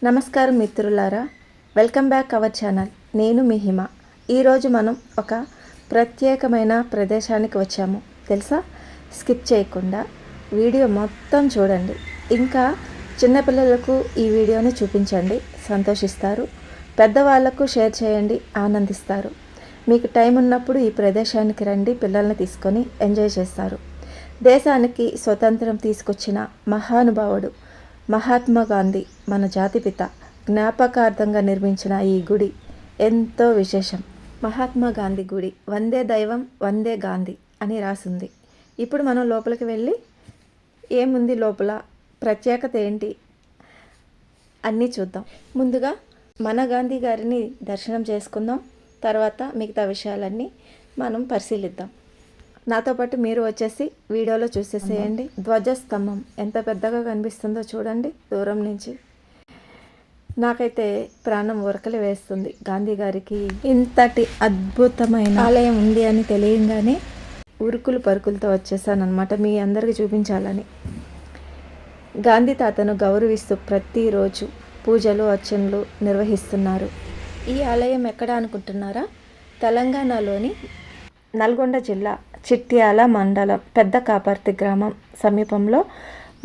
నమస్కారం మిత్రులారా, welcome back our channel. నేను మీ హిమ. ఈరోజు మనం ఒక ప్రత్యేకమైన ప్రదేశానికి వచ్చాము. తెలుసా? స్కిప్ చేయకుండా వీడియో మొత్తం చూడండి. ఇంకా చిన్నపిల్లలకు ఈ వీడియోని చూపించండి, సంతోషిస్తారు. పెద్దవాళ్లకు షేర్ చేయండి, ఆనందిస్తారు. మీకు టైం ఉన్నప్పుడు ఈ ప్రదేశానికి రండి, పిల్లల్ని తీసుకొని ఎంజాయ్ చేస్తారు. దేశానికి స్వతంత్రం తీసుకొచ్చిన మహానుభావుడు మహాత్మా గాంధీ, మన జాతిపిత, జ్ఞాపకార్థంగా నిర్మించిన ఈ గుడి ఎంతో విశేషం. మహాత్మా గాంధీ గుడి, వందే దైవం వందే గాంధీ అని రాసింది. ఇప్పుడు మనం లోపలికి వెళ్ళి ఏముంది లోపల, ప్రత్యేకత ఏంటి అన్నీ చూద్దాం. ముందుగా మన గాంధీ గారిని దర్శనం చేసుకుందాం. తర్వాత మిగతా విషయాలన్నీ మనం పరిశీలిద్దాం. నాతో పాటు మీరు వచ్చేసి వీడియోలో చూసేసేయండి. ధ్వజస్తంభం ఎంత పెద్దగా కనిపిస్తుందో చూడండి దూరం నుంచి. నాకైతే ప్రాణం ఉరకలి వేస్తుంది. గాంధీ గారికి ఇంతటి అద్భుతమైన ఆలయం ఉంది అని తెలియంగానే ఉరుకులు పరుకులతో వచ్చేసానమాట మీ అందరికీ చూపించాలని. గాంధీ తాతను గౌరవిస్తూ ప్రతిరోజు పూజలు అర్చనలు నిర్వహిస్తున్నారు. ఈ ఆలయం ఎక్కడ అనుకుంటున్నారా? తెలంగాణలోని నల్గొండ జిల్లా చిట్యాల మండలం పెద్ద కాపర్తి గ్రామం సమీపంలో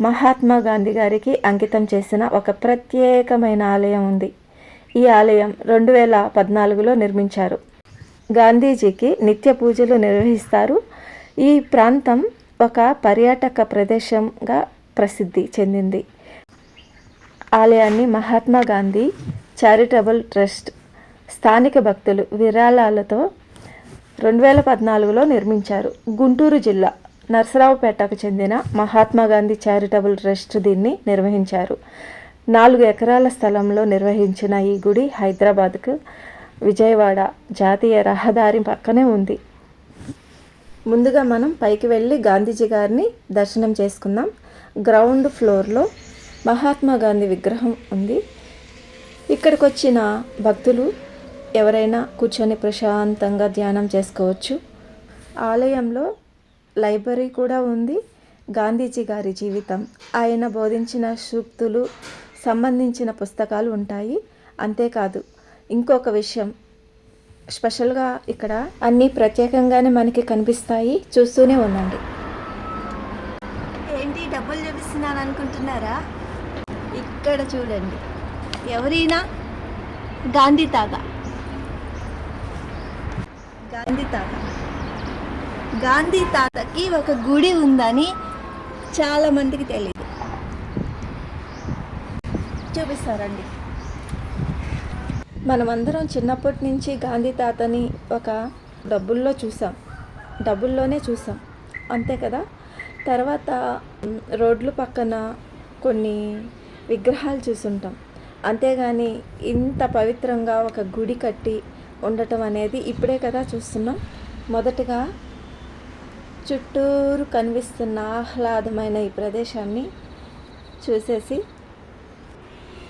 మహాత్మా గాంధీ గారికి అంకితం చేసిన ఒక ప్రత్యేకమైన ఆలయం ఉంది. ఈ ఆలయం 2014లో నిర్మించారు. గాంధీజీకి నిత్య పూజలు నిర్వహిస్తారు. ఈ ప్రాంతం ఒక పర్యాటక ప్రదేశంగా ప్రసిద్ధి చెందింది. ఆలయాన్ని మహాత్మా గాంధీ చారిటబుల్ ట్రస్ట్ స్థానిక భక్తులు విరాళాలతో 2014లో నిర్మించారు. గుంటూరు జిల్లా నర్సరావుపేటకు చెందిన మహాత్మా గాంధీ చారిటబుల్ ట్రస్ట్ దీన్ని నిర్వహించారు. 4 ఎకరాల స్థలంలో నిర్వహించిన ఈ గుడి హైదరాబాద్కు విజయవాడ జాతీయ రహదారి పక్కనే ఉంది. ముందుగా మనం పైకి వెళ్ళి గాంధీజీ గారిని దర్శనం చేసుకుందాం. గ్రౌండ్ ఫ్లోర్లో మహాత్మా గాంధీ విగ్రహం ఉంది. ఇక్కడికి వచ్చిన భక్తులు ఎవరైనా కూర్చొని ప్రశాంతంగా ధ్యానం చేసుకోవచ్చు. ఆలయంలో లైబ్రరీ కూడా ఉంది. గాంధీజీ గారి జీవితం, ఆయన బోధించిన సూక్తులు సంబంధించిన పుస్తకాలు ఉంటాయి. అంతేకాదు ఇంకొక విషయం, స్పెషల్గా ఇక్కడ అన్నీ ప్రత్యేకంగానే మనకి కనిపిస్తాయి. చూస్తూనే ఉండండి. ఏంటి డబ్బులు చూపిస్తున్నాను అనుకుంటున్నారా? ఇక్కడ చూడండి, ఎవరైనా గాంధీ తాత. గాంధీ తాతకి ఒక గుడి ఉందని చాలా మందికి తెలియదు. చూపిస్తారండి. మనమందరం చిన్నప్పటి నుంచి గాంధీ తాతని ఒక డబ్బుల్లోనే చూసాం అంతే కదా. తర్వాత రోడ్ల పక్కన కొన్ని విగ్రహాలు చూసుంటాం. అంతేగాని ఇంత పవిత్రంగా ఒక గుడి కట్టి ఉండటం అనేది ఇప్పుడే కదా చూస్తున్నాం. మొదటగా చుట్టూరు కనిపిస్తున్న ఆహ్లాదమైన ఈ ప్రదేశాన్ని చూసేసి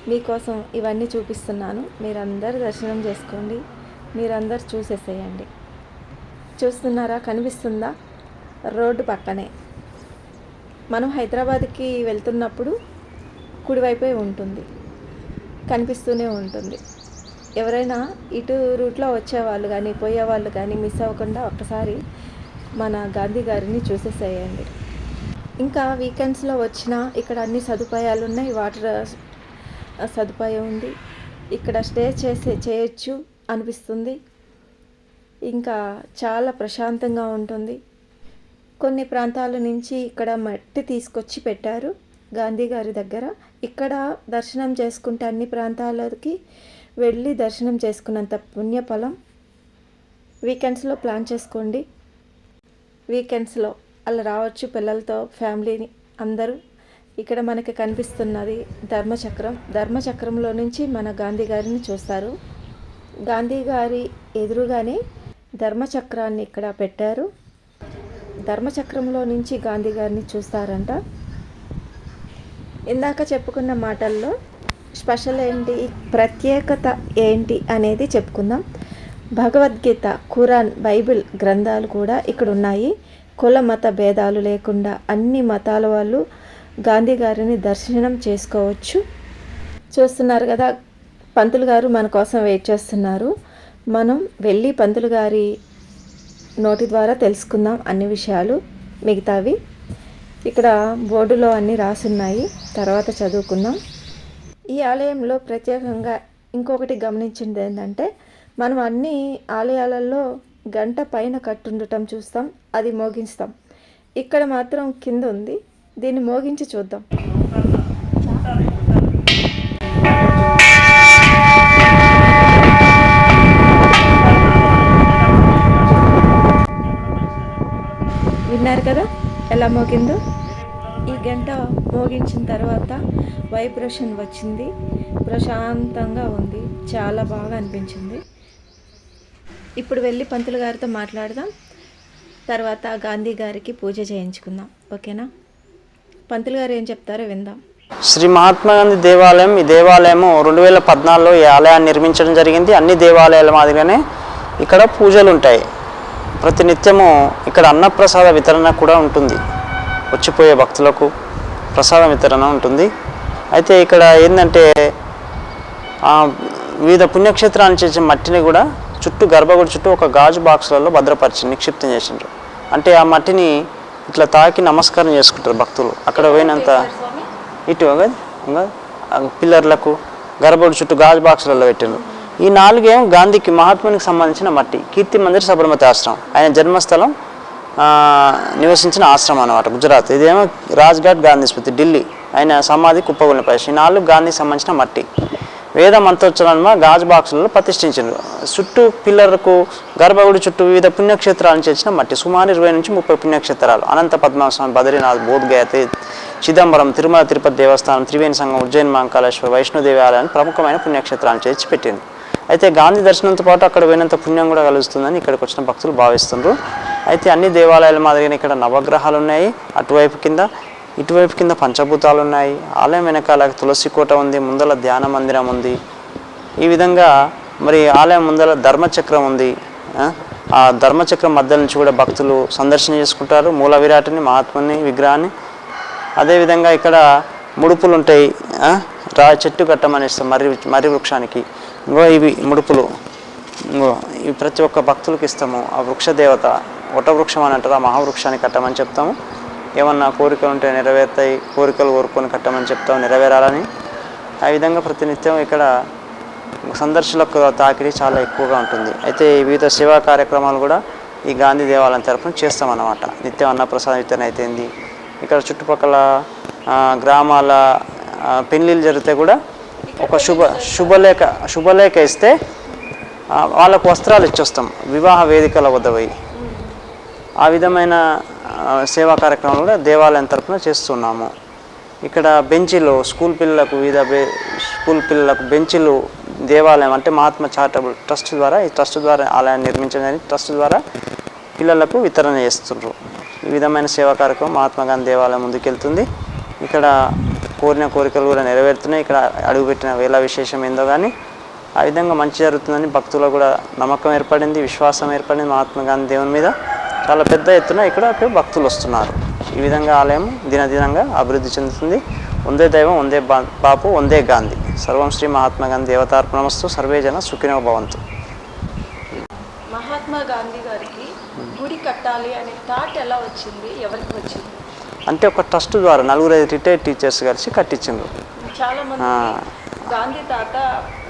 మీకోసం ఇవన్నీ చూపిస్తున్నాను. మీరందరూ దర్శనం చేసుకోండి, మీరందరూ చూసేసేయండి. చూస్తున్నారా? కనిపిస్తుందా? రోడ్డు పక్కనే. మనం హైదరాబాద్కి వెళ్తున్నప్పుడు కుడివైపే ఉంటుంది, కనిపిస్తూనే ఉంటుంది. ఎవరైనా ఇటు రూట్లో వచ్చేవాళ్ళు కానీ పోయేవాళ్ళు కానీ మిస్ అవ్వకుండా ఒక్కసారి మన గాంధీ గారిని చూసేసేయండి. ఇంకా వీకెండ్స్లో వచ్చినా ఇక్కడ అన్ని సదుపాయాలు ఉన్నాయి. వాటర్ సదుపాయం ఉంది. ఇక్కడ స్టే చేయొచ్చు అనిపిస్తుంది. ఇంకా చాలా ప్రశాంతంగా ఉంటుంది. కొన్ని ప్రాంతాల నుంచి ఇక్కడ మట్టి తీసుకొచ్చి పెట్టారు గాంధీ గారి దగ్గర. ఇక్కడ దర్శనం చేసుకుంటే అన్ని ప్రాంతాలకి వెళ్ళి దర్శనం చేసుకున్నంత పుణ్యఫలం. వీకెండ్స్లో ప్లాన్ చేసుకోండి. వీకెండ్స్లో అలా రావచ్చు పిల్లలతో, ఫ్యామిలీని అందరూ. ఇక్కడ మనకి కనిపిస్తున్నది ధర్మచక్రంలో నుంచి మన గాంధీ గారిని చూస్తారు. గాంధీ గారి ఎదురుగానే ధర్మచక్రాన్ని ఇక్కడ పెట్టారు. ధర్మచక్రంలో నుంచి గాంధీ గారిని చూస్తారంట. ఇందాక చెప్పుకున్న మాటల్లో స్పెషల్ ఏంటి, ప్రత్యేకత ఏంటి అనేది చెప్పుకుందాం. భగవద్గీత, ఖురాన్, బైబిల్ గ్రంథాలు కూడా ఇక్కడ ఉన్నాయి. కుల మత భేదాలు లేకుండా అన్ని మతాల వాళ్ళు గాంధీ గారిని దర్శనం చేసుకోవచ్చు. చూస్తున్నారు కదా, పంతులు గారు మన కోసం వెయిట్ చేస్తున్నారు. మనం వెళ్ళి పంతులు గారి నోటి ద్వారా తెలుసుకుందాం అన్ని విషయాలు. మిగతావి ఇక్కడ బోర్డులో అన్నీ రాసున్నాయి, తర్వాత చదువుకుందాం. ఈ ఆలయంలో ప్రత్యేకంగా ఇంకొకటి గమనించింది ఏంటంటే, మనం అన్ని ఆలయాలలో గంట పైన కట్టుండటం చూస్తాం, అది మోగిస్తాం. ఇక్కడ మాత్రం కింద ఉంది, దీన్ని మోగించి చూద్దాం. విన్నారు కదా ఎలా మోగిందో. ఈ గంట మోగించిన తర్వాత వైబ్రేషన్ వచ్చింది, ప్రశాంతంగా ఉంది, చాలా బాగా అనిపించింది. ఇప్పుడు వెళ్ళి పంతులు గారితో మాట్లాడదాం, తర్వాత గాంధీ గారికి పూజ చేయించుకుందాం. ఓకేనా? పంతులు గారు ఏం చెప్తారో విందాం. శ్రీ మహాత్మా గాంధీ దేవాలయం. ఈ దేవాలయము 2014లో ఈ ఆలయాన్ని నిర్మించడం జరిగింది. అన్ని దేవాలయాల మాదిరిగానే ఇక్కడ పూజలు ఉంటాయి. ప్రతినిత్యము ఇక్కడ అన్నప్రసాద వితరణ కూడా ఉంటుంది. వచ్చిపోయే భక్తులకు ప్రసాద వితరణ ఉంటుంది. అయితే ఇక్కడ ఏంటంటే వివిధ పుణ్యక్షేత్రాన్ని చేసే మట్టిని కూడా చుట్టూ గర్భగుడి చుట్టూ ఒక గాజు బాక్సులలో భద్రపరిచి నిక్షిప్తం చేసిండ్రు. అంటే ఆ మట్టిని ఇట్లా తాకి నమస్కారం చేసుకుంటారు భక్తులు. అక్కడ పోయినంత ఇటు పిల్లర్లకు గర్భగుడి చుట్టూ గాజు బాక్సులలో పెట్టిండ్రు. ఈ 4 గాంధీకి మహాత్మునికి సంబంధించిన మట్టి. కీర్తి మందిర్ సబర్మతి ఆశ్రమం, ఆయన జన్మస్థలం, నివసించిన ఆశ్రమం అన్నమాట, గుజరాత్. ఇదేమో రాజ్ఘాట్ గాంధీ స్మృతి, ఢిల్లీ, ఆయన సమాధి కుప్పగొలిన ప్రదేశం. ఈ 4 గాంధీకి సంబంధించిన మట్టి. వేద మంత్రోచ్చరణ గాజు బాక్సులలో ప్రతిష్ఠించారు. చుట్టూ పిల్లర్లకు గర్భగుడి చుట్టూ వివిధ పుణ్యక్షేత్రాలను చేర్చిన మట్టి. సుమారు 20 నుంచి 30 పుణ్యక్షేత్రాలు. అనంత పద్మనాభస్వామి, బద్రీనాథ్, బోధ్గయ, చిదంబరం, తిరుమల తిరుపతి దేవస్థానం, త్రివేణి సంఘం, ఉజ్జయిన్ మహంకాళేశ్వర, వైష్ణోదేవి ఆలయాన్ని ప్రముఖమైన పుణ్యక్షేత్రాలను చేర్చి పెట్టింది. అయితే గాంధీ దర్శనంతో పాటు అక్కడ పోయినంత పుణ్యం కూడా కలుస్తుందని ఇక్కడికి వచ్చిన భక్తులు భావిస్తున్నారు. అయితే అన్ని దేవాలయాల మాదిరిగానే ఇక్కడ నవగ్రహాలు ఉన్నాయి. అటువైపు కింద, ఇటువైపు కింద పంచభూతాలు ఉన్నాయి. ఆలయం వెనకాల తులసి కోట ఉంది, ముందల ధ్యాన మందిరం ఉంది. ఈ విధంగా మరి ఆలయం ముందల ధర్మచక్రం ఉంది. ఆ ధర్మచక్రం మధ్య నుంచి కూడా భక్తులు సందర్శన చేసుకుంటారు మూల విరాటుని, మహాత్ముని విగ్రహాన్ని. అదేవిధంగా ఇక్కడ ముడుపులు ఉంటాయి. చెట్టు కట్టమనేస్తాం మర్రి వృక్షానికి. ఇవి ముడుపులు, ఇవి ప్రతి ఒక్క భక్తులకు ఇస్తాము. ఆ వృక్ష దేవత వటవృక్షం అని అంటారు. ఆ మహావృక్షాన్ని కట్టమని చెప్తాము. ఏమన్నా కోరికలు ఉంటే నెరవేరుతాయి, కోరికలు కోరుకొని కట్టమని చెప్తాము, నెరవేరాలని. ఆ విధంగా ప్రతినిత్యం ఇక్కడ సందర్శకులకు తాకిడి చాలా ఎక్కువగా ఉంటుంది. అయితే వివిధ సేవా కార్యక్రమాలు కూడా ఈ గాంధీ దేవాలయం తరఫున చేస్తామన్నమాట. నిత్యం అన్నప్రసాద వితరణ అయితేంది. ఇక్కడ చుట్టుపక్కల గ్రామాల పెళ్ళిళ్ళు జరిగితే కూడా ఒక శుభలేఖ ఇస్తే వాళ్ళకు వస్త్రాలు ఇచ్చొస్తాం వివాహ వేదికల వద్ద పోయి. ఆ విధమైన సేవా కార్యక్రమాలు కూడా దేవాలయం తరఫున చేస్తున్నాము. ఇక్కడ బెంచీలు స్కూల్ పిల్లలకు బెంచీలు దేవాలయం అంటే మహాత్మా చారిటబుల్ ట్రస్ట్ ద్వారా, ఈ ట్రస్ట్ ద్వారా ఆలయాన్ని నిర్మించడానికి ట్రస్ట్ ద్వారా పిల్లలకు వితరణ చేస్తున్నారు. ఈ విధమైన సేవా కార్యక్రమం మహాత్మా గాంధీ దేవాలయం ముందుకెళ్తుంది. ఇక్కడ కోరిన కోరికలు కూడా నెరవేరుతున్నాయి. ఇక్కడ అడుగుపెట్టిన వేళ విశేషం ఏందో కానీ ఆ విధంగా మంచి జరుగుతుందని భక్తులకు కూడా నమ్మకం ఏర్పడింది, విశ్వాసం ఏర్పడింది మహాత్మా గాంధీ దేవుని మీద. చాలా పెద్ద ఎత్తున ఇక్కడ భక్తులు వస్తున్నారు. ఈ విధంగా ఆలయం దినదినంగా అభివృద్ధి చెందుతుంది. వందే దైవం, వందే బాపు, వందే గాంధీ. సర్వం శ్రీ మహాత్మా గాంధీ దేవతార్పణమస్తు. సర్వే జన సుఖినో భవంతు. మహాత్మా గాంధీ గారికి గుడి కట్టాలి అనే థాట్ ఎలా వచ్చింది, ఎవరికి వచ్చింది? అంటే ఒక ట్రస్ట్ ద్వారా 4-5 రిటైర్డ్ టీచర్స్ కలిసి కట్టించిండ్రు. చాలా మంది గాంధీ తాత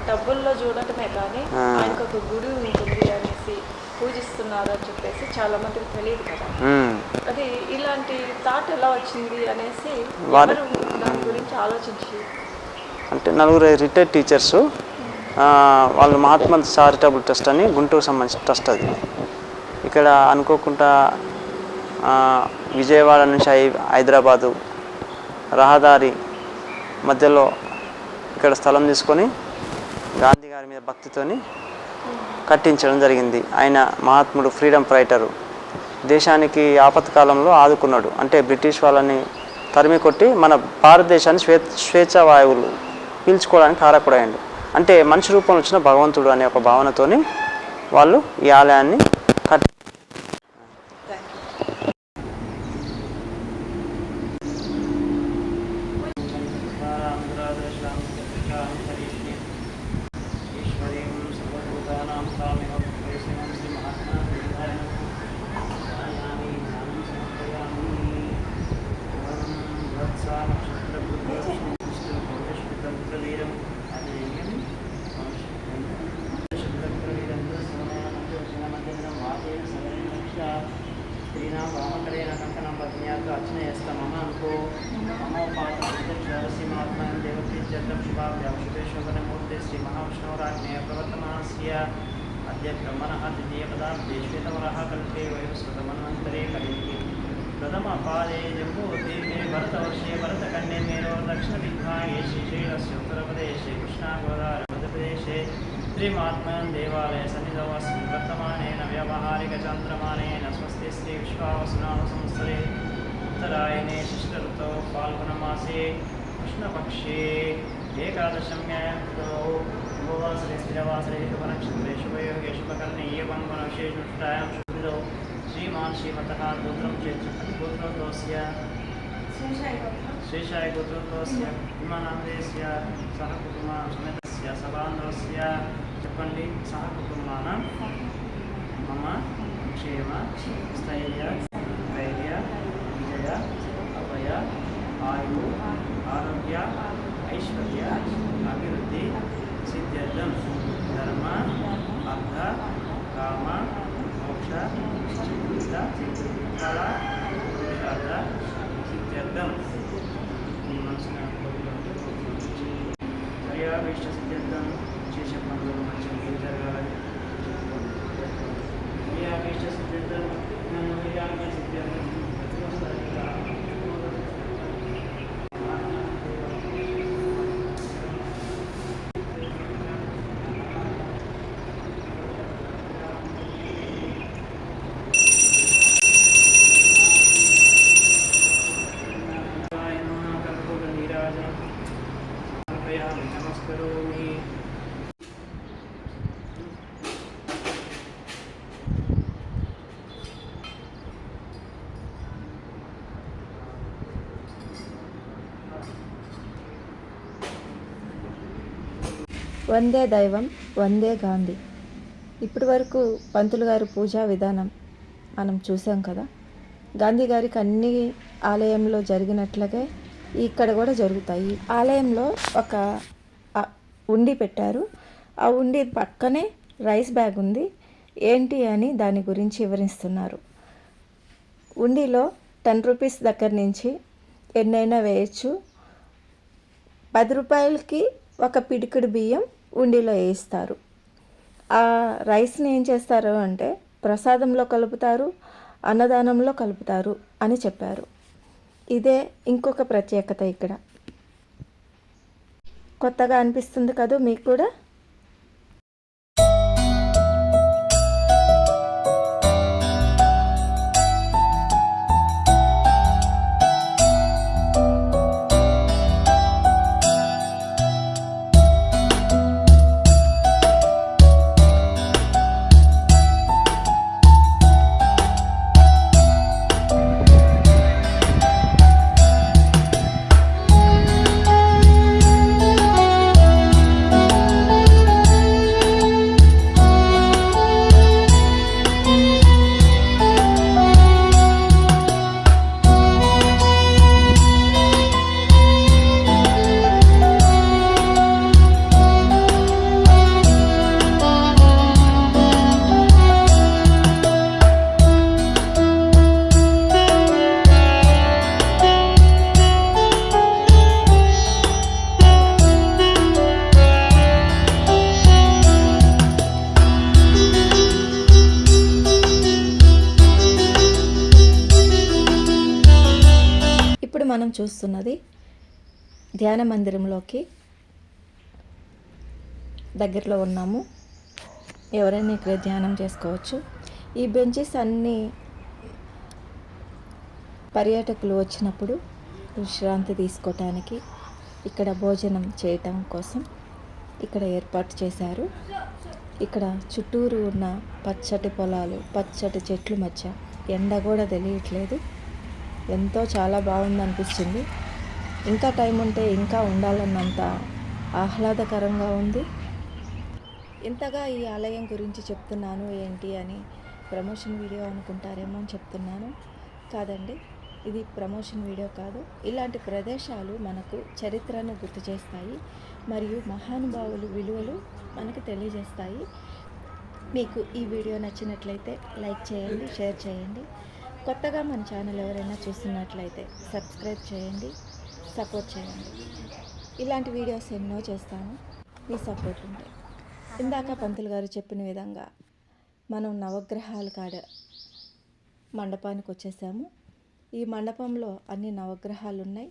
డబ్బుల్లో చూడటమే కానీ ఆయనకు ఒక గుడి ఉంటుంది అనేసి పూజిస్తున్నారు అని చెప్పేసి చాలా మందికి తెలియదు కదా. అది ఇలాంటి థాట్ ఎలా వచ్చింది అనేసి దాని గురించి ఆలోచించి అంటే 4 రిటైర్డ్ టీచర్స్ వాళ్ళు మహాత్మా చారిటబుల్ ట్రస్ట్ అని గుంటూరు సంబంధించిన ట్రస్ట్. అది ఇక్కడ అనుకోకుండా విజయవాడ నుంచి హైదరాబాదు రహదారి మధ్యలో ఇక్కడ స్థలం తీసుకొని గాంధీ గారి మీద భక్తితోని కట్టించడం జరిగింది. ఆయన మహాత్ముడు, ఫ్రీడమ్ ఫైటరు, దేశానికి ఆపత్కాలంలో ఆదుకున్నాడు. అంటే బ్రిటిష్ వాళ్ళని తరిమి కొట్టి మన భారతదేశాన్ని స్వేచ్ఛా వాయువులు పీల్చుకోవడానికి కారకుడయ్యాడు. అంటే మనిషి రూపంలో వచ్చిన భగవంతుడు అనే ఒక భావనతోని వాళ్ళు ఈ ఆలయాన్ని चन्द्रं शुभाभ्यां शुभेश्वरमूर्ते श्रीमहाविष्णोराज्ञे प्रवर्तमानस्य अद्य ब्रह्मणः द्वितीयपदाब्दे श्वेतवरः कल्पे वैवस्वतमन्वन्तरे कलियुगे प्रथमपादे जम्बूद्वीपे भरतवर्षे भरतकन्ये मेरो दक्षिणदिग्भागे श्रीशैलस्य उत्तरप्रदेशे कृष्णागोदावरी मध्यप्रदेशे श्रीमात्मयं देवालये सन्निधौ अस्मि वर्तमानेन व्यावहारिकचान्द्रमानेन स्वस्ति श्री विश्वावसुनामसंवत्सरे उत्तरायणे शिष्टऋतौ फाल्गुनमासे कृष्णपक्षे एकादशम्यां गोवासरे स्थिरवासरे शुभनक्षत्रे शुभयोगे शुभकर्णे एवं शुभिदौ श्रीमान् श्रीमतः गोत्रं चेत् गोत्रोद्भवस्य शेषाय गोत्रोद्भवस्य विमानान्देस्य सह कुटुम्बा समेतस्य सभान्धवस्य చెప్పండి సహ కుటుంబానాం మమ క్షేమ స్థైర్య ధైర్య విజయ అభయ ఆయు ఆరోగ్య ఐశ్వర్య అభివృద్ధి సిద్ధ్యర్థం ధర్మ అర్థ కామ మోక్ష చిత్త ఫల పురుషార్థ సిద్ధ్యర్థం మీ మనసును పర్యావేక్ష సిద్ధ్యర్థం చేసే పనులు మంచిగా జరగాలని పర్యావేక్ష సిద్ధ్యర్థం నన్ను పర్యావేక్ష సిద్ధ్యర్థం నమస్కరోమి. వందే దైవం వందే గాంధీ. ఇప్పటి వరకు పంతులు గారి పూజా విధానం మనం చూసాం కదా. గాంధీ గారికి అన్ని ఆలయంలో జరిగినట్లుగే ఇక్కడ కూడా జరుగుతాయి. ఆలయంలో ఒక ఉండి పెట్టారు. ఆ ఉండి పక్కనే రైస్ బ్యాగ్ ఉంది. ఏంటి అని దాని గురించి వివరిస్తున్నారు. ఉండిలో 10 రూపీస్ దగ్గర నుంచి ఎన్నైనా వేయచ్చు. 10 రూపాయలకి ఒక పిడికిడు బియ్యం ఉండిలో వేయిస్తారు. ఆ రైస్ని ఏం చేస్తారు అంటే ప్రసాదంలో కలుపుతారు, అన్నదానంలో కలుపుతారు అని చెప్పారు. ఇదే ఇంకొక ప్రత్యేకత ఇక్కడ. కొత్తగా అనిపిస్తుంది కదా మీకు కూడా. మనం చూస్తున్నది ధ్యాన మందిరంలోకి దగ్గరలో ఉన్నాము. ఎవరైనా ఇక్కడ ధ్యానం చేసుకోవచ్చు. ఈ బెంచెస్ అన్నీ పర్యాటకులు వచ్చినప్పుడు విశ్రాంతి తీసుకోవటానికి, ఇక్కడ భోజనం చేయటం కోసం ఇక్కడ ఏర్పాటు చేశారు. ఇక్కడ చుట్టూరు ఉన్న పచ్చటి పొలాలు, పచ్చటి చెట్లు మధ్య ఎండ కూడా తెలియట్లేదు. ఎంతో చాలా బాగుంది అనిపిస్తుంది. ఇంకా టైం ఉంటే ఇంకా ఉండాలన్నంత ఆహ్లాదకరంగా ఉంది. ఇంతగా ఈ ఆలయం గురించి చెప్తున్నాను ఏంటి అని ప్రమోషన్ వీడియో అనుకుంటారేమో అని చెప్తున్నాను. కాదండి, ఇది ప్రమోషన్ వీడియో కాదు. ఇలాంటి ప్రదేశాలు మనకు చరిత్రను గుర్తు చేస్తాయి మరియు మహానుభావులు విలువలు మనకు తెలియజేస్తాయి. మీకు ఈ వీడియో నచ్చినట్లయితే లైక్ చేయండి, షేర్ చేయండి. కొత్తగా మన ఛానల్ ఎవరైనా చూస్తున్నట్లయితే సబ్స్క్రైబ్ చేయండి, సపోర్ట్ చేయండి. ఇలాంటి వీడియోస్ ఎన్నో చేస్తాను, మీ సపోర్ట్ ఉంటే. ఇందాక పంతులు గారు చెప్పిన విధంగా మనం నవగ్రహాల కాడ మండపానికి వచ్చేసాము. ఈ మండపంలో అన్ని నవగ్రహాలు ఉన్నాయి.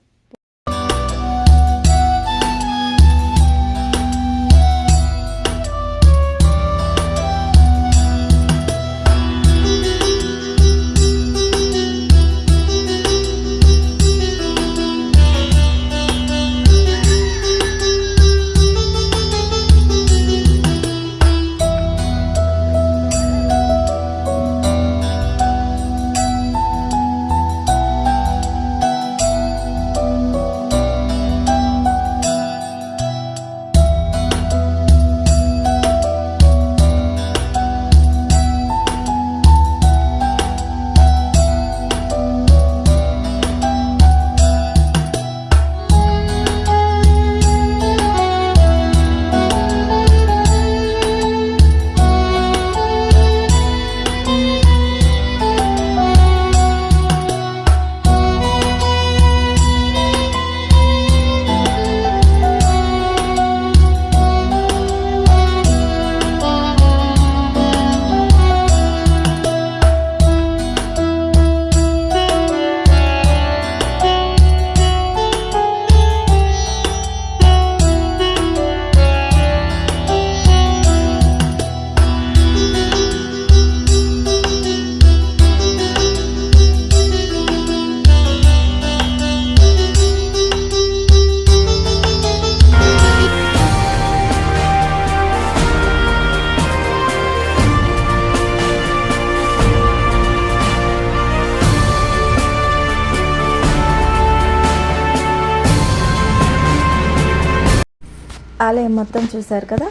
ఆలయం మొత్తం చూశారు కదా.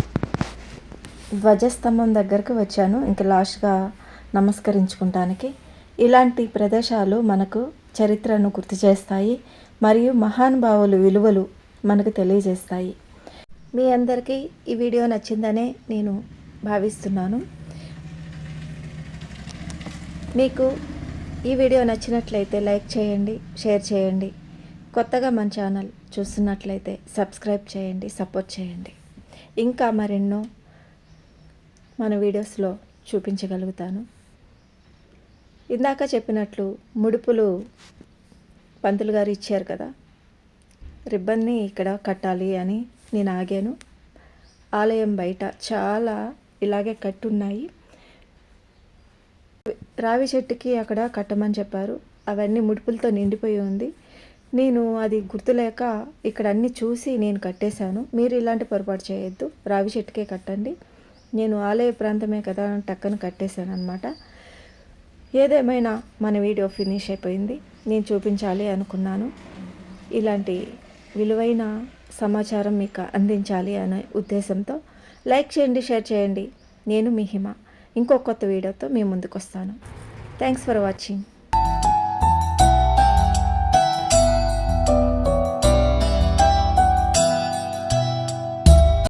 ధ్వజస్తంభం దగ్గరకు వచ్చాను, ఇంక లాస్ట్గా నమస్కరించుకుంటానికి. ఇలాంటి ప్రదేశాలు మనకు చరిత్రను గుర్తు చేస్తాయి మరియు మహానుభావుల విలువలు మనకు తెలియజేస్తాయి. మీ అందరికీ ఈ వీడియో నచ్చిందనే నేను భావిస్తున్నాను. మీకు ఈ వీడియో నచ్చినట్లయితే లైక్ చేయండి, షేర్ చేయండి. కొత్తగా మన ఛానల్ చూస్తున్నట్లయితే సబ్స్క్రైబ్ చేయండి, సపోర్ట్ చేయండి. ఇంకా మరెన్నో మన వీడియోస్లో చూపించగలుగుతాను. ఇందాక చెప్పినట్లు ముడుపులు పంతులు గారు ఇచ్చారు కదా, రిబ్బన్ని ఇక్కడ కట్టాలి అని నేను ఆగాను. ఆలయం బయట చాలా ఇలాగే కట్టున్నాయి. రావి చెట్టుకి అక్కడ కట్టమని చెప్పారు. అవన్నీ ముడుపులతో నిండిపోయి ఉంది. నేను అది గుర్తులేక ఇక్కడ అన్నీ చూసి నేను కట్టేశాను. మీరు ఇలాంటి పొరపాటు చేయొద్దు, రావి చెట్టుకే కట్టండి. నేను ఆలయ ప్రాంతమే కదా టక్కన కట్టేశాను అనమాట. ఏదేమైనా మన వీడియో ఫినిష్ అయిపోయింది. నేను చూపించాలి అనుకున్నాను. ఇలాంటి విలువైన సమాచారం మీకు అందించాలి అనే ఉద్దేశంతో లైక్ చేయండి, షేర్ చేయండి. నేను మీ హిమ. ఇంకో కొత్త వీడియోతో మీ ముందుకు వస్తాను. Thanks for watching.